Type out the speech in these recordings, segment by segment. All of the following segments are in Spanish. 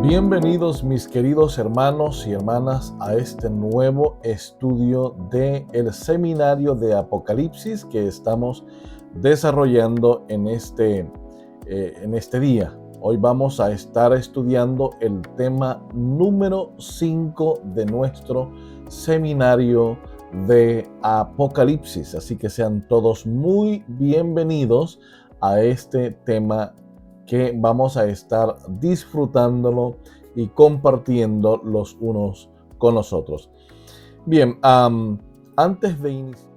Bienvenidos mis queridos hermanos y hermanas a este nuevo estudio del seminario de Apocalipsis que estamos desarrollando en este día. Hoy vamos a estar estudiando el tema número 5 de nuestro seminario de Apocalipsis. Así que sean todos muy bienvenidos a este tema que vamos a estar disfrutándolo y compartiendo los unos con los otros. Bien, antes de iniciar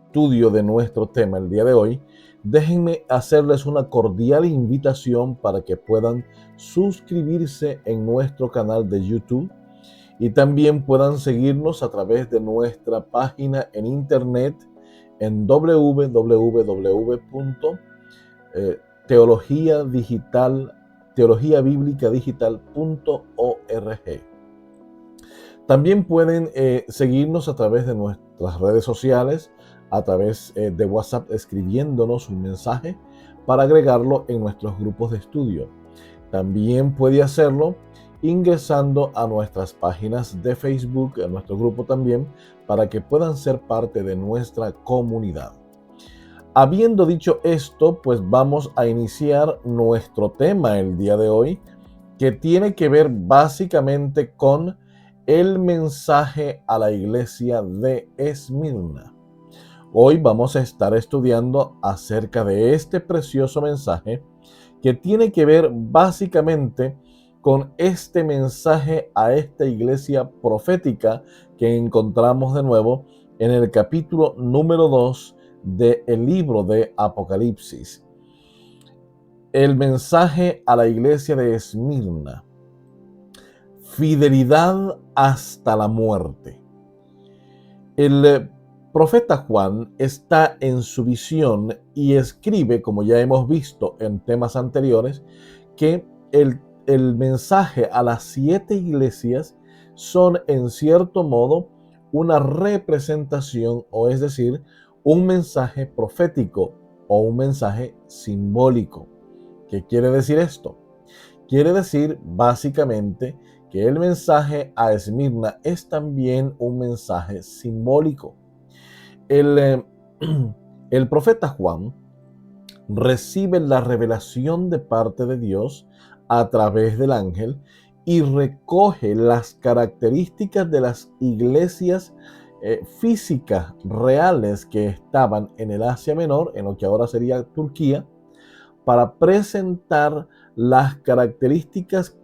el estudio de nuestro tema el día de hoy, déjenme hacerles una cordial invitación para que puedan suscribirse en nuestro canal de YouTube y también puedan seguirnos a través de nuestra página en internet en teologiabiblicadigital.org. También pueden seguirnos a través de nuestras redes sociales, a través de WhatsApp, escribiéndonos un mensaje para agregarlo en nuestros grupos de estudio. También puede hacerlo ingresando a nuestras páginas de Facebook, a nuestro grupo también, para que puedan ser parte de nuestra comunidad. Habiendo dicho esto, pues vamos a iniciar nuestro tema el día de hoy, que tiene que ver básicamente con el mensaje a la iglesia de Esmirna. Hoy vamos a estar estudiando acerca de este precioso mensaje que tiene que ver básicamente con este mensaje a esta iglesia profética que encontramos de nuevo en el capítulo número 2 del libro de Apocalipsis. El mensaje a la iglesia de Esmirna. Fidelidad hasta la muerte. El profeta Juan está en su visión y escribe, como ya hemos visto en temas anteriores, que el mensaje a las 7 iglesias son en cierto modo una representación, o es decir, un mensaje profético o un mensaje simbólico. ¿Qué quiere decir esto? Quiere decir básicamente que el mensaje a Esmirna es también un mensaje simbólico. El profeta Juan recibe la revelación de parte de Dios a través del ángel y recoge las características de las iglesias físicas reales que estaban en el Asia Menor, en lo que ahora sería Turquía, para presentar las características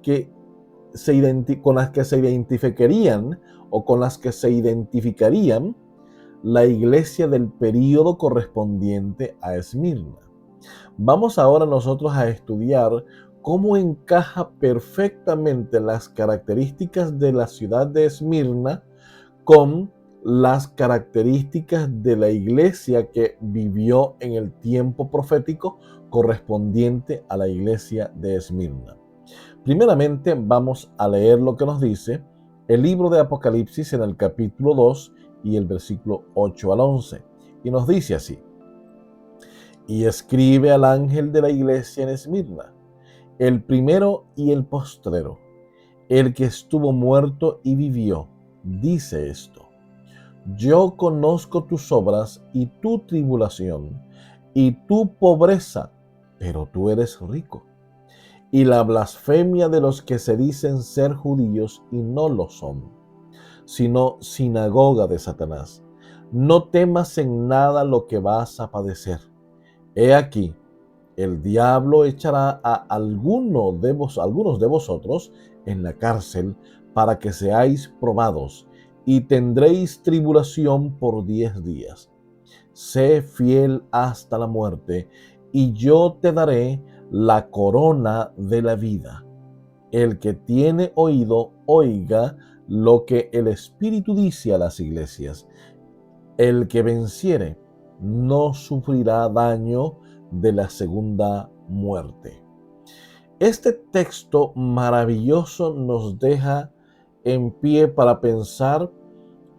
con las que se identificarían o con las que se identificarían la iglesia del período correspondiente a Esmirna. Vamos ahora nosotros a estudiar cómo encaja perfectamente las características de la ciudad de Esmirna con las características de la iglesia que vivió en el tiempo profético correspondiente a la iglesia de Esmirna. Primeramente vamos a leer lo que nos dice el libro de Apocalipsis en el capítulo 2 y el versículo 8 al 11. Y nos dice así: y escribe al ángel de la iglesia en Esmirna, el primero y el postrero, el que estuvo muerto y vivió, dice esto: yo conozco tus obras y tu tribulación y tu pobreza, pero tú eres rico, y la blasfemia de los que se dicen ser judíos y no lo son, sino sinagoga de Satanás. No temas en nada lo que vas a padecer. He aquí, el diablo echará a algunos de vosotros en la cárcel para que seáis probados, y tendréis tribulación por 10 días. Sé fiel hasta la muerte, y yo te daré la corona de la vida. El que tiene oído, oiga lo que el Espíritu dice a las iglesias. El que venciere no sufrirá daño de la segunda muerte. Este texto maravilloso nos deja en pie para pensar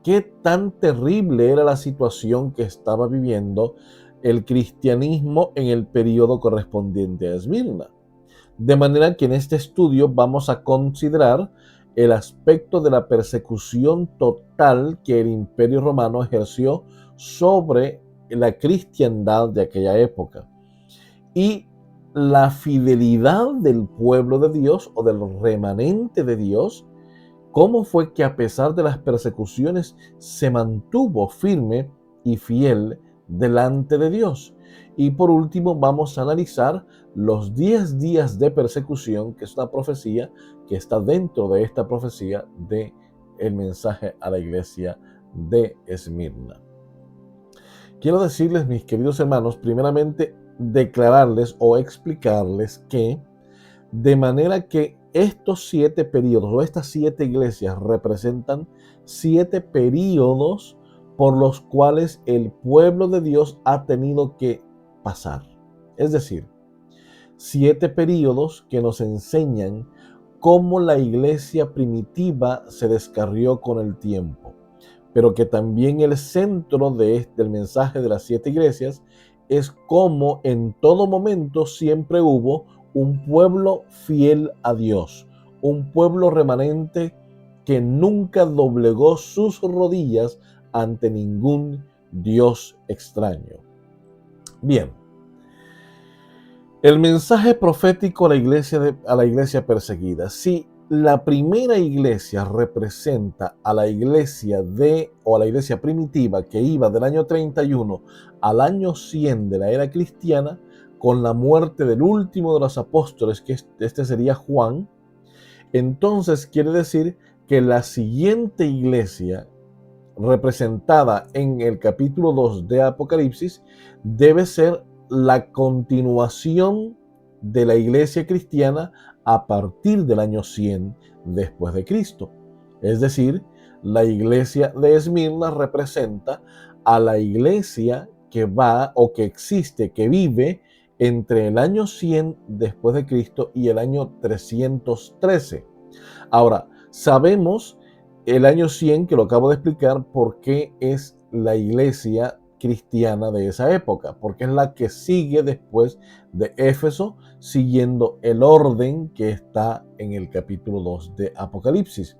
qué tan terrible era la situación que estaba viviendo el cristianismo en el periodo correspondiente a Esmirna. De manera que en este estudio vamos a considerar el aspecto de la persecución total que el Imperio Romano ejerció sobre la cristiandad de aquella época y la fidelidad del pueblo de Dios o del remanente de Dios. ¿Cómo fue que a pesar de las persecuciones se mantuvo firme y fiel delante de Dios? Y por último vamos a analizar los 10 días de persecución, que es una profecía que está dentro de esta profecía de el mensaje a la iglesia de Esmirna. Quiero decirles, mis queridos hermanos, primeramente declararles o explicarles que de manera que estos 7 periodos o estas 7 iglesias representan 7 periodos por los cuales el pueblo de Dios ha tenido que pasar. Es decir, 7 periodos que nos enseñan cómo la iglesia primitiva se descarrió con el tiempo, pero que también el centro del mensaje de las 7 iglesias es cómo en todo momento siempre hubo un pueblo fiel a Dios, un pueblo remanente que nunca doblegó sus rodillas ante ningún Dios extraño. Bien, el mensaje profético a la iglesia perseguida. Si la primera iglesia representa a la iglesia a la iglesia primitiva que iba del año 31 al año 100 de la era cristiana, con la muerte del último de los apóstoles, que este sería Juan, entonces quiere decir que la siguiente iglesia representada en el capítulo 2 de Apocalipsis debe ser la continuación de la iglesia cristiana a partir del año 100 después de Cristo. Es decir, la iglesia de Esmirna representa a la iglesia que va o que existe, que vive entre el año 100 después de Cristo y el año 313. Ahora, sabemos el año 100, que lo acabo de explicar, por qué es la iglesia cristiana de esa época, porque es la que sigue después de Éfeso, siguiendo el orden que está en el capítulo 2 de Apocalipsis.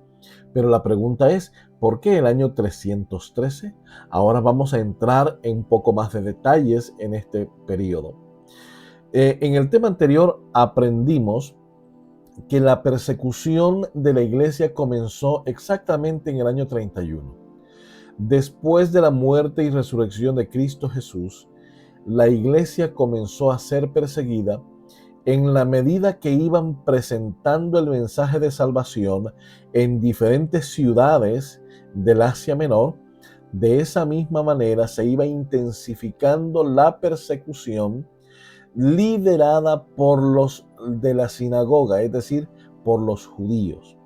Pero la pregunta es, ¿por qué el año 313? Ahora vamos a entrar en un poco más de detalles en este periodo. En el tema anterior aprendimos que la persecución de la iglesia comenzó exactamente en el año 31. Después de la muerte y resurrección de Cristo Jesús, la iglesia comenzó a ser perseguida en la medida que iban presentando el mensaje de salvación en diferentes ciudades del Asia Menor. De esa misma manera se iba intensificando la persecución liderada por los de la sinagoga, es decir, por los judíos.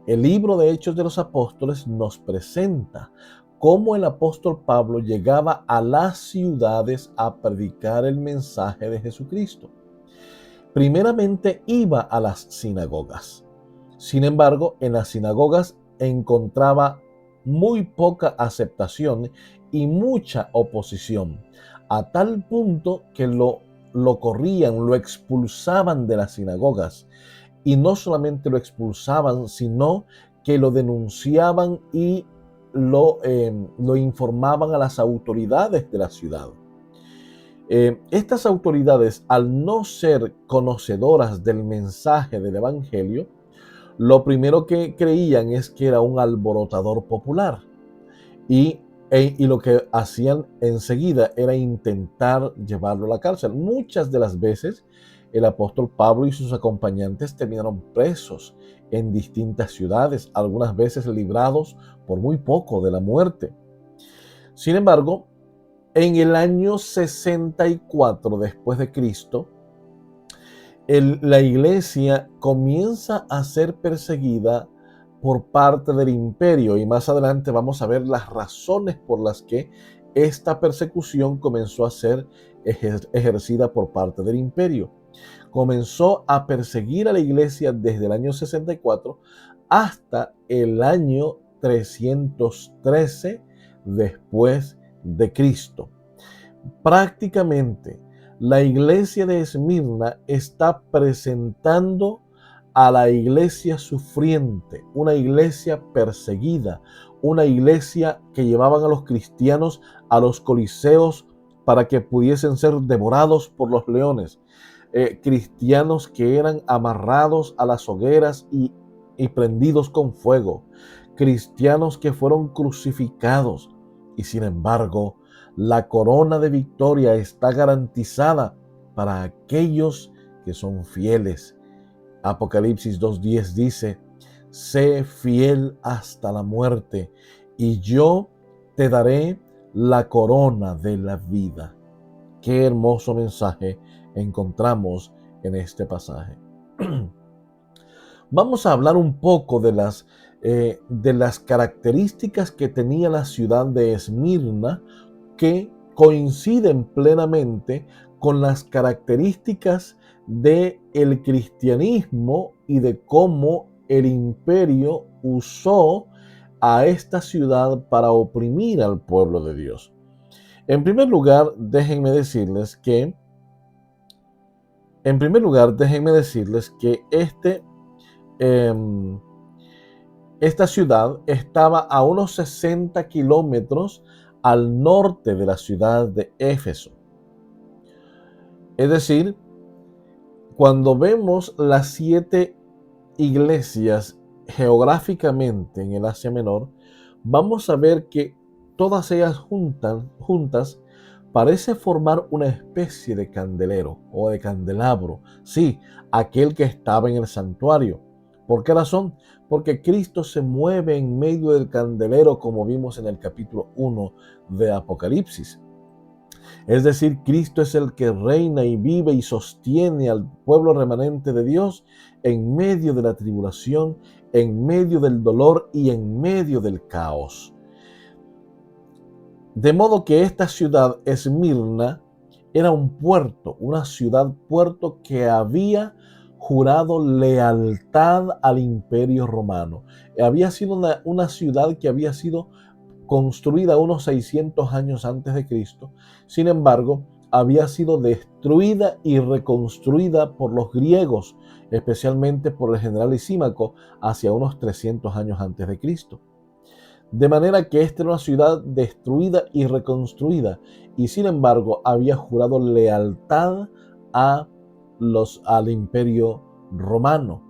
El libro de Hechos de los Apóstoles nos presenta cómo el apóstol Pablo llegaba a las ciudades a predicar el mensaje de Jesucristo. Primeramente iba a las sinagogas. Sin embargo, en las sinagogas encontraba muy poca aceptación y mucha oposición, a tal punto que lo corrían, lo expulsaban de las sinagogas. Y no solamente lo expulsaban, sino que lo denunciaban y lo informaban a las autoridades de la ciudad. Estas autoridades, al no ser conocedoras del mensaje del Evangelio, lo primero que creían es que era un alborotador popular. Y lo que hacían enseguida era intentar llevarlo a la cárcel. Muchas de las veces el apóstol Pablo y sus acompañantes terminaron presos en distintas ciudades, algunas veces librados por muy poco de la muerte. Sin embargo, en el año 64 después de Cristo, la iglesia comienza a ser perseguida por parte del imperio, y más adelante vamos a ver las razones por las que esta persecución comenzó a ser ejercida por parte del imperio. Comenzó a perseguir a la iglesia desde el año 64 hasta el año 313 después de Cristo. Prácticamente La iglesia de Esmirna está presentando a la iglesia sufriente, una iglesia perseguida, una iglesia que llevaban a los cristianos a los coliseos para que pudiesen ser devorados por los leones, cristianos que eran amarrados a las hogueras y prendidos con fuego, cristianos que fueron crucificados, y sin embargo, la corona de victoria está garantizada para aquellos que son fieles. Apocalipsis 2:10 dice: sé fiel hasta la muerte, y yo te daré la corona de la vida. Qué hermoso mensaje encontramos en este pasaje. Vamos a hablar un poco de las características que tenía la ciudad de Esmirna, que coinciden plenamente con las características del cristianismo y de cómo el imperio usó a esta ciudad para oprimir al pueblo de Dios. En primer lugar, déjenme decirles que esta ciudad estaba a unos 60 kilómetros al norte de la ciudad de Éfeso. Es decir, cuando vemos las 7 iglesias geográficamente en el Asia Menor, vamos a ver que todas ellas juntas parece formar una especie de candelero o de candelabro. Sí, aquel que estaba en el santuario. ¿Por qué razón? Porque Cristo se mueve en medio del candelero, como vimos en el capítulo 1 de Apocalipsis. Es decir, Cristo es el que reina y vive y sostiene al pueblo remanente de Dios en medio de la tribulación, en medio del dolor y en medio del caos. De modo que esta ciudad, Esmirna, era un puerto, una ciudad puerto que había jurado lealtad al imperio romano. Había sido una ciudad que había sido construida unos 600 años antes de Cristo. Sin embargo, había sido destruida y reconstruida por los griegos, especialmente por el general Lisímaco, hacia unos 300 años antes de Cristo. De manera que esta era una ciudad destruida y reconstruida, y sin embargo había jurado lealtad al imperio romano.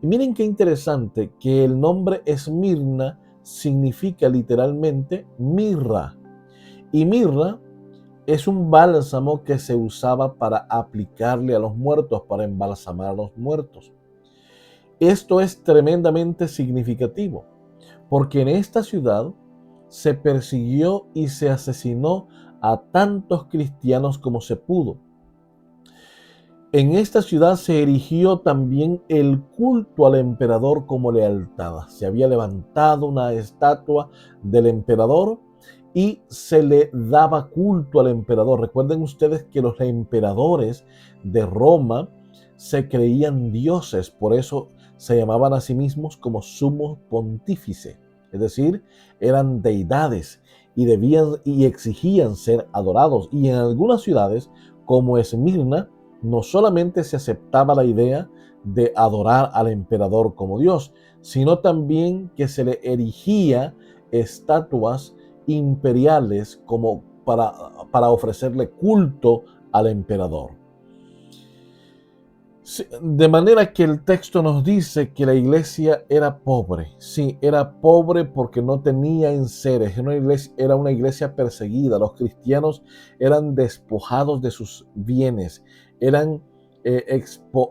Y miren qué interesante que el nombre Esmirna significa literalmente mirra. Y mirra es un bálsamo que se usaba para aplicarle a los muertos, para embalsamar a los muertos. Esto es tremendamente significativo, porque en esta ciudad se persiguió y se asesinó a tantos cristianos como se pudo. En esta ciudad se erigió también el culto al emperador como lealtad. Se había levantado una estatua del emperador y se le daba culto al emperador. Recuerden ustedes que los emperadores de Roma se creían dioses, por eso se llamaban a sí mismos como sumo pontífice, es decir, eran deidades y debían y exigían ser adorados. Y en algunas ciudades, como Esmirna, no solamente se aceptaba la idea de adorar al emperador como Dios, sino también que se le erigía estatuas imperiales como para ofrecerle culto al emperador. De manera que el texto nos dice que la iglesia era pobre. Sí, era pobre porque no tenía enseres. Era una iglesia perseguida. Los cristianos eran despojados de sus bienes, eran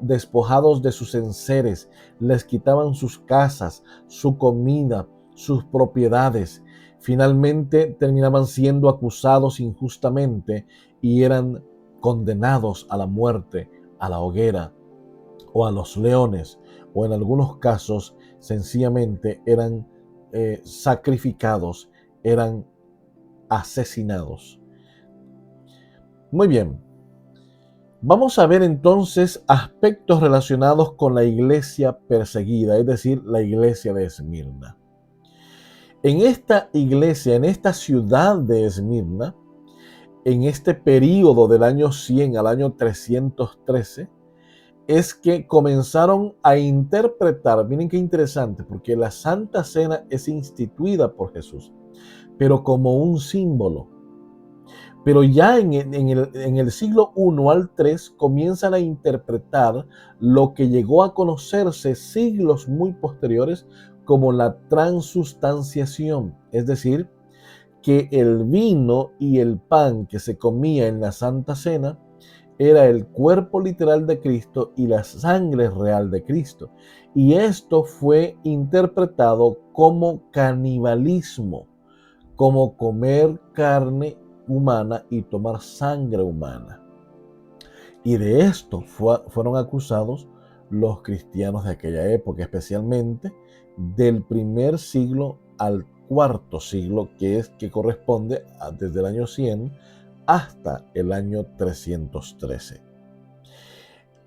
despojados de sus enseres. Les quitaban sus casas, su comida, sus propiedades. Finalmente terminaban siendo acusados injustamente y eran condenados a la muerte, a la hoguera o a los leones, o en algunos casos sencillamente eran sacrificados, eran asesinados. Muy bien, vamos a ver entonces aspectos relacionados con la iglesia perseguida, es decir, la iglesia de Esmirna. En esta iglesia, en esta ciudad de Esmirna, en este periodo del año 100 al año 313 es que comenzaron a interpretar, miren qué interesante, porque la Santa Cena es instituida por Jesús, pero como un símbolo. Pero ya en el siglo I al 3 comienzan a interpretar lo que llegó a conocerse siglos muy posteriores como la transustanciación, es decir, que el vino y el pan que se comía en la Santa Cena era el cuerpo literal de Cristo y la sangre real de Cristo. Y esto fue interpretado como canibalismo, como comer carne humana y tomar sangre humana. Y de esto fueron acusados los cristianos de aquella época, especialmente del primer siglo al cuarto siglo, que corresponde desde el año 100 hasta el año 313.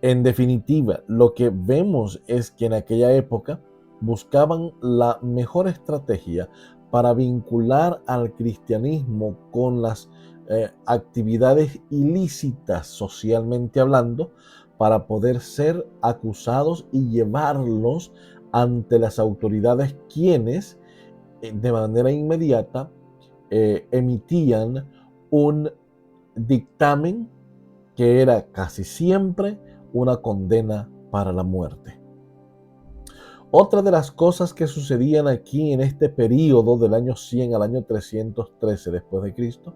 En definitiva, lo que vemos es que en aquella época buscaban la mejor estrategia para vincular al cristianismo con las actividades ilícitas socialmente hablando, para poder ser acusados y llevarlos ante las autoridades, quienes de manera inmediata emitían un dictamen que era casi siempre una condena para la muerte. Otra de las cosas que sucedían aquí en este periodo del año 100 al año 313 después de Cristo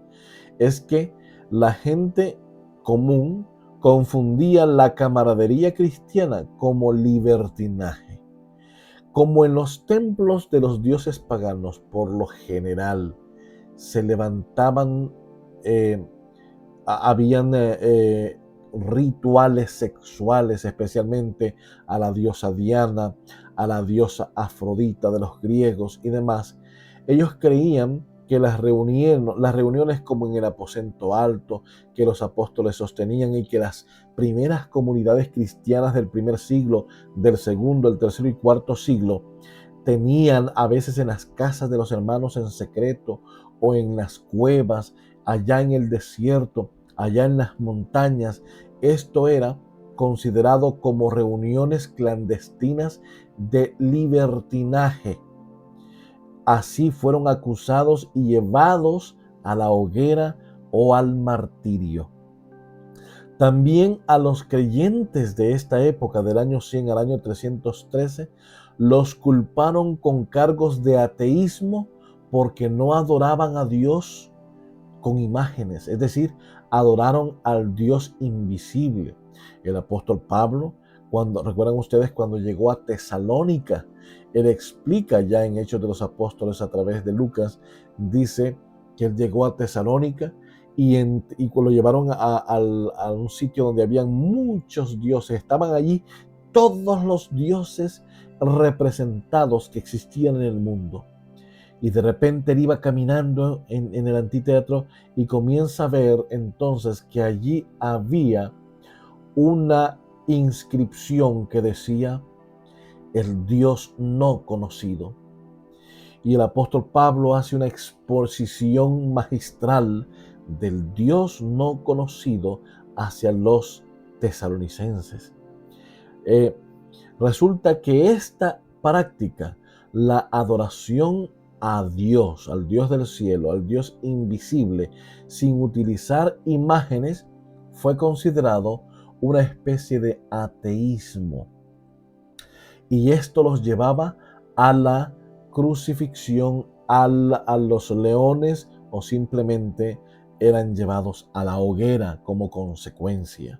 es que la gente común confundía la camaradería cristiana como libertinaje. Como en los templos de los dioses paganos, por lo general, se levantaban, habían rituales sexuales, especialmente a la diosa Diana, a la diosa Afrodita de los griegos y demás. Ellos creían que las reuniones como en el aposento alto que los apóstoles sostenían, y que las primeras comunidades cristianas del primer siglo, del segundo, el tercero y cuarto siglo, tenían a veces en las casas de los hermanos en secreto, o en las cuevas, allá en el desierto, allá en las montañas. Esto era considerado como reuniones clandestinas de libertinaje. Así fueron acusados y llevados a la hoguera o al martirio. También a los creyentes de esta época, del año 100 al año 313, los culparon con cargos de ateísmo porque no adoraban a Dios con imágenes, es decir, adoraron al Dios invisible. El apóstol Pablo, recuerdan ustedes cuando llegó a Tesalónica, él explica ya en Hechos de los Apóstoles a través de Lucas, dice que él llegó a Tesalónica y lo llevaron a un sitio donde habían muchos dioses, estaban allí todos los dioses representados que existían en el mundo. Y de repente él iba caminando en el anfiteatro y comienza a ver entonces que allí había una inscripción que decía: el Dios no conocido. Y el apóstol Pablo hace una exposición magistral del Dios no conocido hacia los tesalonicenses. Resulta que esta práctica, la adoración a Dios, al Dios del cielo, al Dios invisible, sin utilizar imágenes, fue considerado una especie de ateísmo. Y esto los llevaba a la crucifixión, a los leones, o simplemente eran llevados a la hoguera como consecuencia.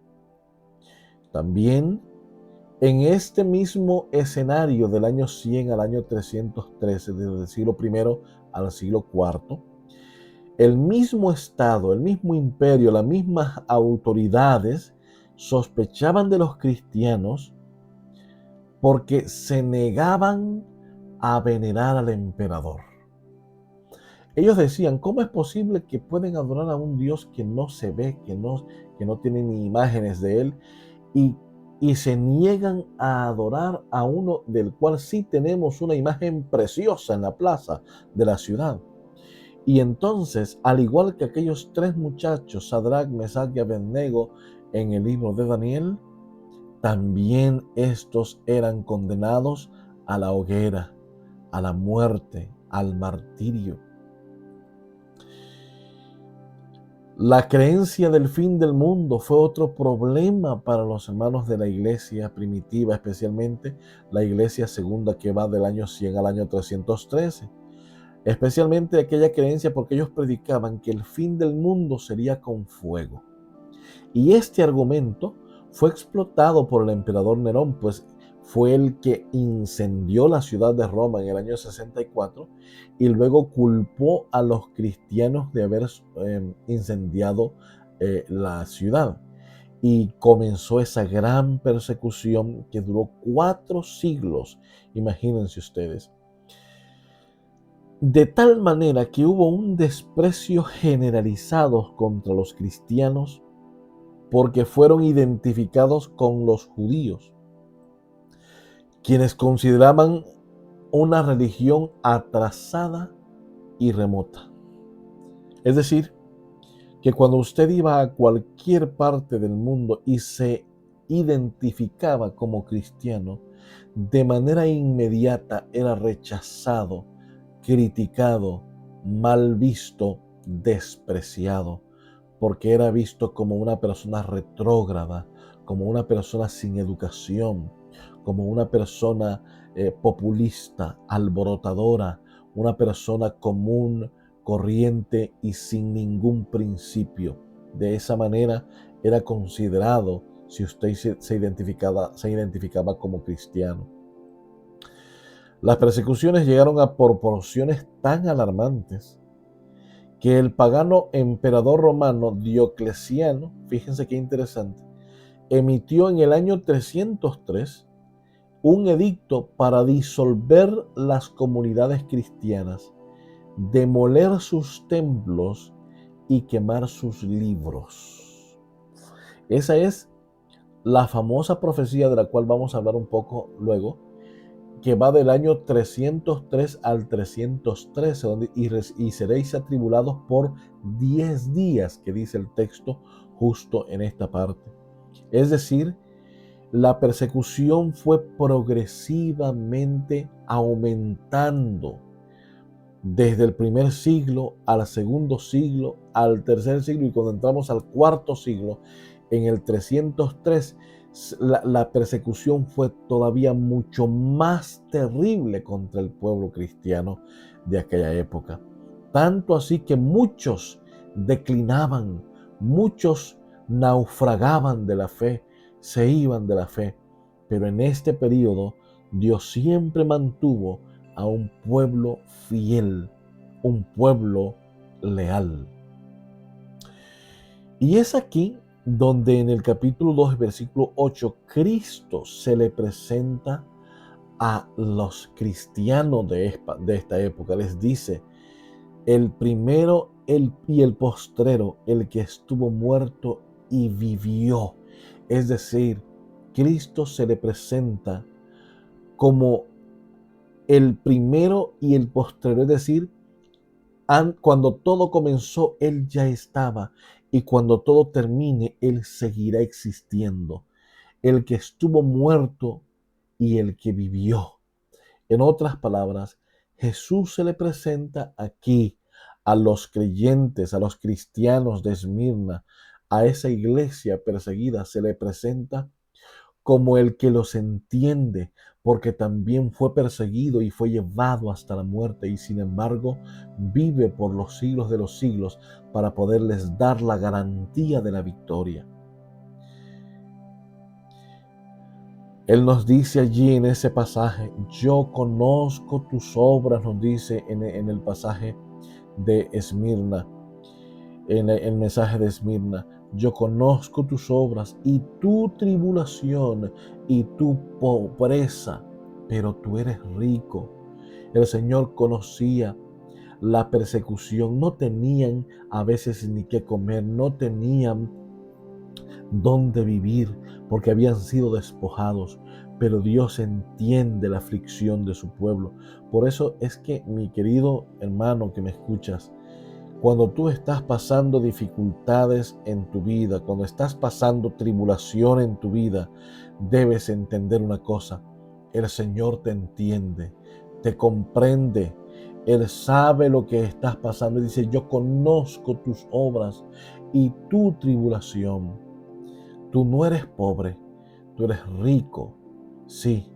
También en este mismo escenario del año 100 al año 313, desde el siglo I al siglo IV, el mismo Estado, el mismo imperio, las mismas autoridades sospechaban de los cristianos porque se negaban a venerar al emperador. Ellos decían: ¿cómo es posible que pueden adorar a un Dios que no se ve, que no tiene ni imágenes de él, y se niegan a adorar a uno del cual sí tenemos una imagen preciosa en la plaza de la ciudad? Y entonces, al igual que aquellos 3 muchachos, Sadrac, Mesach y Abednego, en el libro de Daniel, también estos eran condenados a la hoguera, a la muerte, al martirio. La creencia del fin del mundo fue otro problema para los hermanos de la iglesia primitiva, especialmente la iglesia segunda, que va del año 100 al año 313. Especialmente aquella creencia, porque ellos predicaban que el fin del mundo sería con fuego. Y este argumento fue explotado por el emperador Nerón, pues fue el que incendió la ciudad de Roma en el año 64 y luego culpó a los cristianos de haber incendiado la ciudad. Y comenzó esa gran persecución que duró 4 siglos, imagínense ustedes. De tal manera que hubo un desprecio generalizado contra los cristianos porque fueron identificados con los judíos, quienes consideraban una religión atrasada y remota. Es decir, que cuando usted iba a cualquier parte del mundo y se identificaba como cristiano, de manera inmediata era rechazado, criticado, mal visto, despreciado, porque era visto como una persona retrógrada, como una persona sin educación, como una persona populista, alborotadora, una persona común, corriente y sin ningún principio. De esa manera era considerado si usted se identificaba como cristiano. Las persecuciones llegaron a proporciones tan alarmantes que el pagano emperador romano Diocleciano, fíjense qué interesante, emitió en el año 303 un edicto para disolver las comunidades cristianas, demoler sus templos y quemar sus libros. Esa es la famosa profecía de la cual vamos a hablar un poco luego, que va del año 303 al 313, y seréis atribulados por 10 días, que dice el texto justo en esta parte. Es decir, la persecución fue progresivamente aumentando desde el primer siglo al segundo siglo, al tercer siglo, y cuando entramos al cuarto siglo, en el 303, la persecución fue todavía mucho más terrible contra el pueblo cristiano de aquella época. Tanto así que muchos declinaban, muchos naufragaban de la fe, se iban de la fe. Pero en este periodo Dios siempre mantuvo a un pueblo fiel, un pueblo leal. Y es aquí donde en el capítulo 2, versículo 8, Cristo se le presenta a los cristianos de esta época. Les dice, el primero y el postrero, el que estuvo muerto y vivió. Es decir, Cristo se le presenta como el primero y el postrero, es decir, cuando todo comenzó, Él ya estaba, y cuando todo termine, Él seguirá existiendo. El que estuvo muerto y el que vivió. En otras palabras, Jesús se le presenta aquí a los creyentes, a los cristianos de Esmirna, a esa iglesia perseguida, se le presenta como el que los entiende, porque también fue perseguido y fue llevado hasta la muerte, y sin embargo vive por los siglos de los siglos para poderles dar la garantía de la victoria. Él nos dice allí en ese pasaje, yo conozco tus obras, nos dice en el pasaje de Esmirna, en el mensaje de Esmirna. Yo conozco tus obras y tu tribulación y tu pobreza, pero tú eres rico. El Señor conocía la persecución. No tenían a veces ni qué comer, no tenían dónde vivir porque habían sido despojados. Pero Dios entiende la aflicción de su pueblo. Por eso es que, mi querido hermano que me escuchas, Cuando tú estás pasando dificultades en tu vida, cuando estás pasando tribulación en tu vida, debes entender una cosa: el Señor te entiende, te comprende, Él sabe lo que estás pasando y dice: yo conozco tus obras y tu tribulación. Tú no eres pobre, tú eres rico, sí,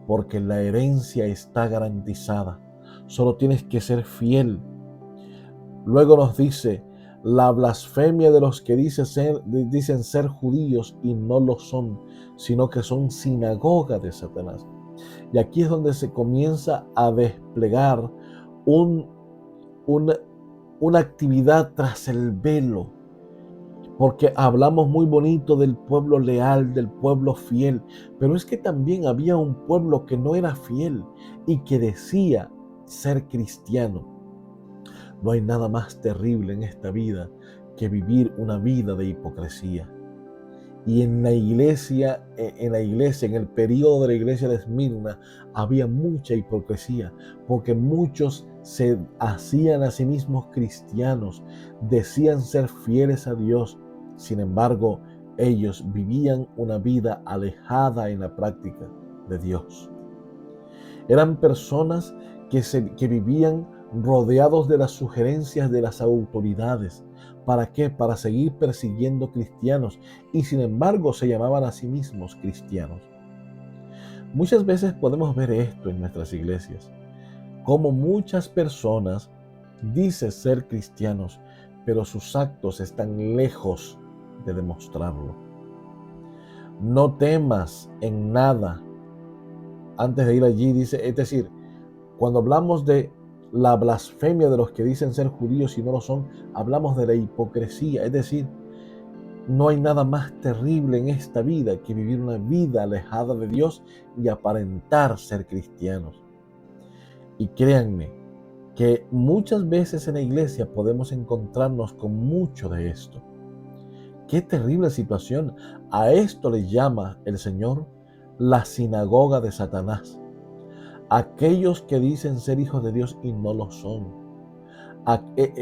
porque la herencia está garantizada. Solo tienes que ser fiel. Luego nos dice: la blasfemia de los que dicen ser judíos y no lo son, sino que son sinagoga de Satanás. Y aquí es donde se comienza a desplegar un, una, una actividad tras el velo, porque hablamos muy bonito del pueblo leal, del pueblo fiel, pero es que también había un pueblo que no era fiel y que decía ser cristiano. No hay nada más terrible en esta vida que vivir una vida de hipocresía. Y en la iglesia, en el periodo de la iglesia de Esmirna, había mucha hipocresía, porque muchos se hacían a sí mismos cristianos, decían ser fieles a Dios. Sin embargo, ellos vivían una vida alejada en la práctica de Dios. Eran personas que vivían rodeados de las sugerencias de las autoridades. ¿Para qué? Para seguir persiguiendo cristianos, y sin embargo se llamaban a sí mismos cristianos. Muchas veces podemos ver esto en nuestras iglesias, como muchas personas dicen ser cristianos, pero sus actos están lejos de demostrarlo. No temas en nada. Antes de ir allí dice, es decir, cuando hablamos de la blasfemia de los que dicen ser judíos y no lo son, hablamos de la hipocresía. Es decir, no hay nada más terrible en esta vida que vivir una vida alejada de Dios y aparentar ser cristianos. Y créanme que muchas veces en la iglesia podemos encontrarnos con mucho de esto. Qué terrible situación. A esto le llama el Señor la sinagoga de Satanás. Aquellos que dicen ser hijos de Dios y no lo son.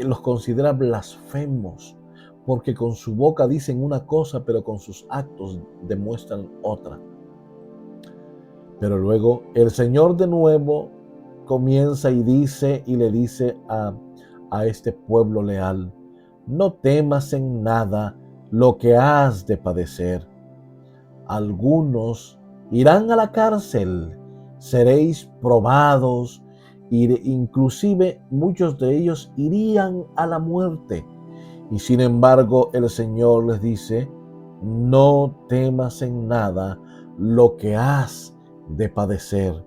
Los considera blasfemos, porque con su boca dicen una cosa, pero con sus actos demuestran otra. Pero luego el Señor de nuevo comienza y le dice a este pueblo leal: no temas en nada lo que has de padecer. Algunos irán a la cárcel, seréis probados, inclusive muchos de ellos irían a la muerte. Y sin embargo el Señor les dice: no temas en nada lo que has de padecer.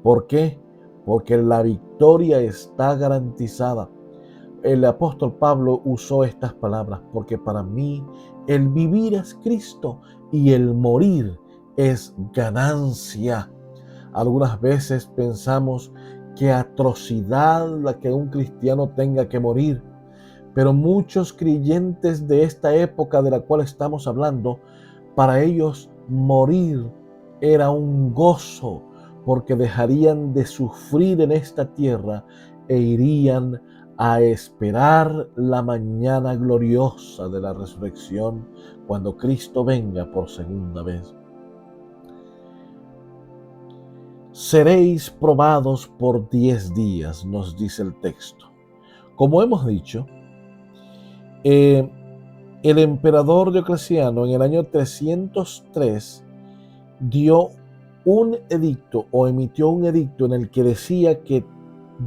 ¿Por qué? Porque la victoria está garantizada. El apóstol Pablo usó estas palabras: porque para mí el vivir es Cristo y el morir es ganancia. Algunas veces pensamos qué atrocidad la que un cristiano tenga que morir, pero muchos creyentes de esta época de la cual estamos hablando, para ellos morir era un gozo, porque dejarían de sufrir en esta tierra e irían a esperar la mañana gloriosa de la resurrección, cuando Cristo venga por segunda vez. Seréis probados por 10 días, nos dice el texto. Como hemos dicho, el emperador Diocleciano en el año 303 dio un edicto, o emitió un edicto, en el que decía que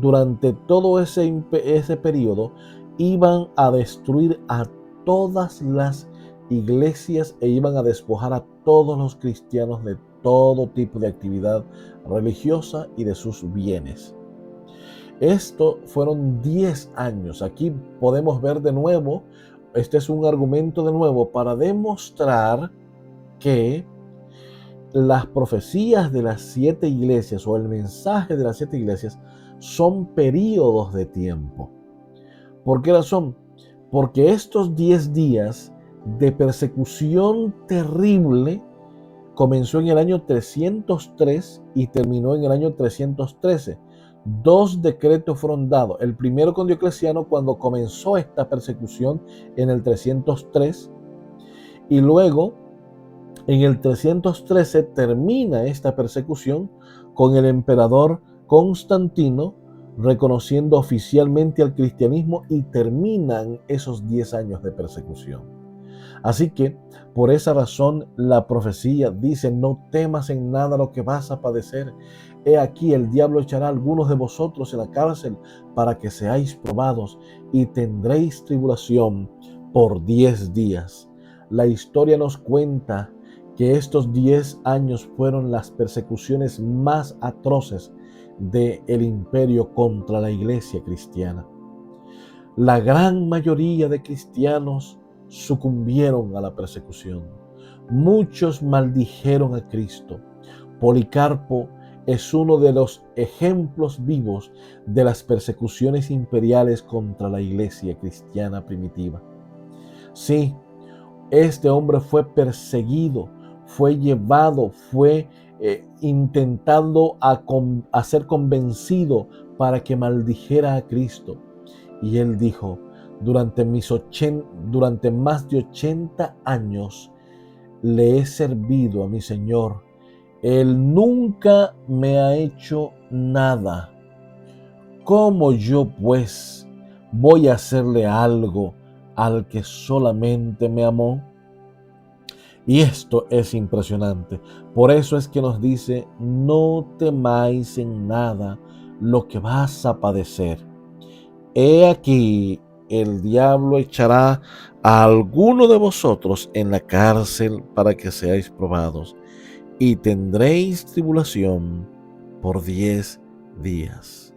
durante todo ese periodo iban a destruir a todas las iglesias e iban a despojar a todos los cristianos de todo tipo de actividad religiosa y de sus bienes. Esto fueron 10 años. Aquí podemos ver de nuevo, este es un argumento de nuevo para demostrar que las profecías de las 7 iglesias, o el mensaje de las 7 iglesias, son periodos de tiempo. ¿Por qué razón? Porque estos 10 días de persecución terrible comenzó en el año 303 y terminó en el año 313. Dos decretos fueron dados. El primero con Diocleciano cuando comenzó esta persecución en el 303 y luego en el 313 termina esta persecución con el emperador Constantino reconociendo oficialmente al cristianismo y terminan esos 10 años de persecución. Así que por esa razón la profecía dice: no temas en nada lo que vas a padecer. He aquí el diablo echará a algunos de vosotros en la cárcel para que seáis probados y tendréis tribulación por 10 días. La historia nos cuenta que estos 10 años fueron las persecuciones más atroces del imperio contra la iglesia cristiana. La gran mayoría de cristianos sucumbieron a la persecución. Muchos maldijeron a Cristo. Policarpo es uno de los ejemplos vivos de las persecuciones imperiales contra la iglesia cristiana primitiva. Sí, este hombre fue perseguido, fue llevado, fue intentando a ser convencido para que maldijera a Cristo. Y él dijo: durante más de 80 años le he servido a mi Señor. Él nunca me ha hecho nada. ¿Cómo yo pues voy a hacerle algo al que solamente me amó? Y esto es impresionante. Por eso es que nos dice: no temáis en nada lo que vas a padecer. He aquí, el diablo echará a alguno de vosotros en la cárcel para que seáis probados, y tendréis tribulación por 10 días.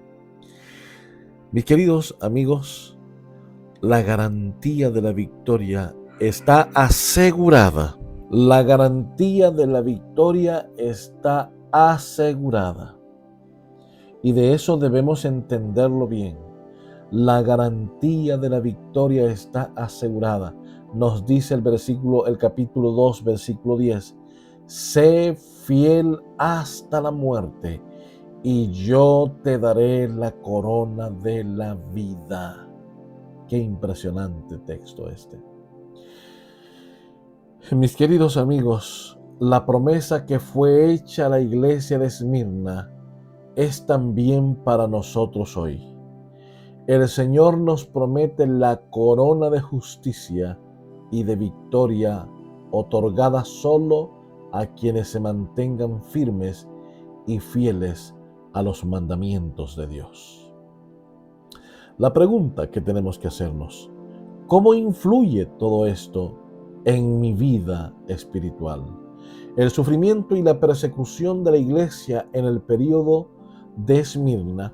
Mis queridos amigos, la garantía de la victoria está asegurada. La garantía de la victoria está asegurada. Y de eso debemos entenderlo bien. La garantía de la victoria está asegurada. Nos dice el capítulo 2, versículo 10. Sé fiel hasta la muerte, y yo te daré la corona de la vida. Qué impresionante texto este. Mis queridos amigos, la promesa que fue hecha a la iglesia de Esmirna es también para nosotros hoy. El Señor nos promete la corona de justicia y de victoria otorgada solo a quienes se mantengan firmes y fieles a los mandamientos de Dios. La pregunta que tenemos que hacernos: ¿cómo influye todo esto en mi vida espiritual? El sufrimiento y la persecución de la iglesia en el período de Esmirna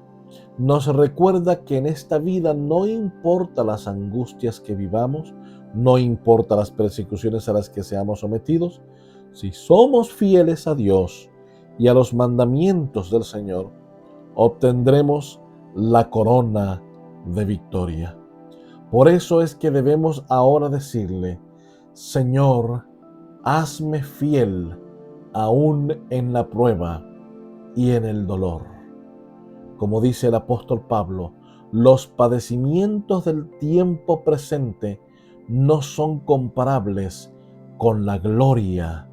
nos recuerda que en esta vida no importa las angustias que vivamos, no importa las persecuciones a las que seamos sometidos, si somos fieles a Dios y a los mandamientos del Señor, obtendremos la corona de victoria. Por eso es que debemos ahora decirle: Señor, hazme fiel aún en la prueba y en el dolor. Como dice el apóstol Pablo, los padecimientos del tiempo presente no son comparables con la gloria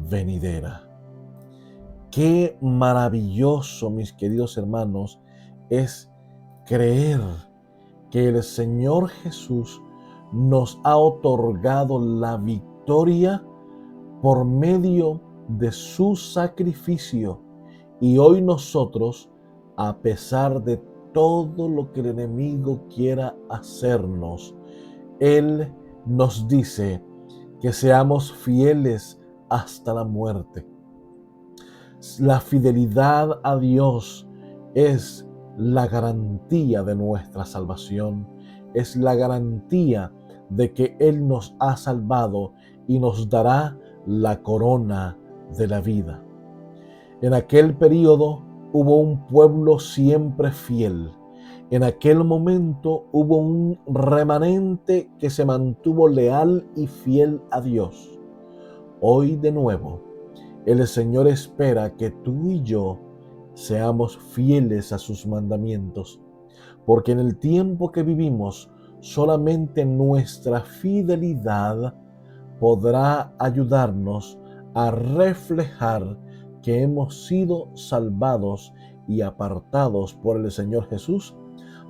venidera. Qué maravilloso, mis queridos hermanos, es creer que el Señor Jesús nos ha otorgado la victoria por medio de su sacrificio. Y hoy nosotros, a pesar de todo lo que el enemigo quiera hacernos, Él nos dice que seamos fieles hasta la muerte. La fidelidad a Dios es la garantía de nuestra salvación, es la garantía de que Él nos ha salvado y nos dará la corona de la vida. En aquel periodo hubo un pueblo siempre fiel. En aquel momento hubo un remanente que se mantuvo leal y fiel a Dios. Hoy de nuevo, el Señor espera que tú y yo seamos fieles a sus mandamientos, porque en el tiempo que vivimos, solamente nuestra fidelidad podrá ayudarnos a reflejar que hemos sido salvados y apartados por el Señor Jesús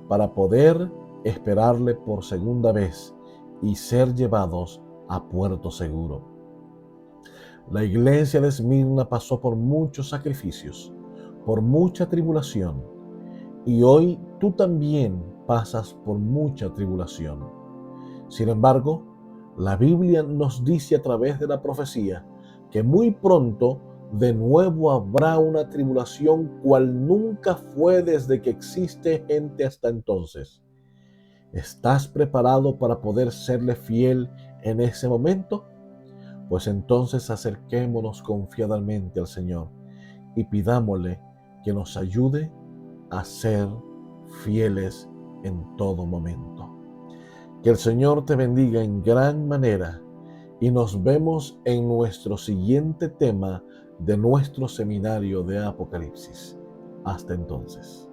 para poder esperarle por segunda vez y ser llevados a puerto seguro. La iglesia de Esmirna pasó por muchos sacrificios, por mucha tribulación, y hoy tú también pasas por mucha tribulación. Sin embargo, la Biblia nos dice a través de la profecía que muy pronto de nuevo habrá una tribulación cual nunca fue desde que existe gente hasta entonces. ¿Estás preparado para poder serle fiel en ese momento? Pues entonces acerquémonos confiadamente al Señor y pidámosle que nos ayude a ser fieles en todo momento. Que el Señor te bendiga en gran manera y nos vemos en nuestro siguiente tema de nuestro seminario de Apocalipsis. Hasta entonces.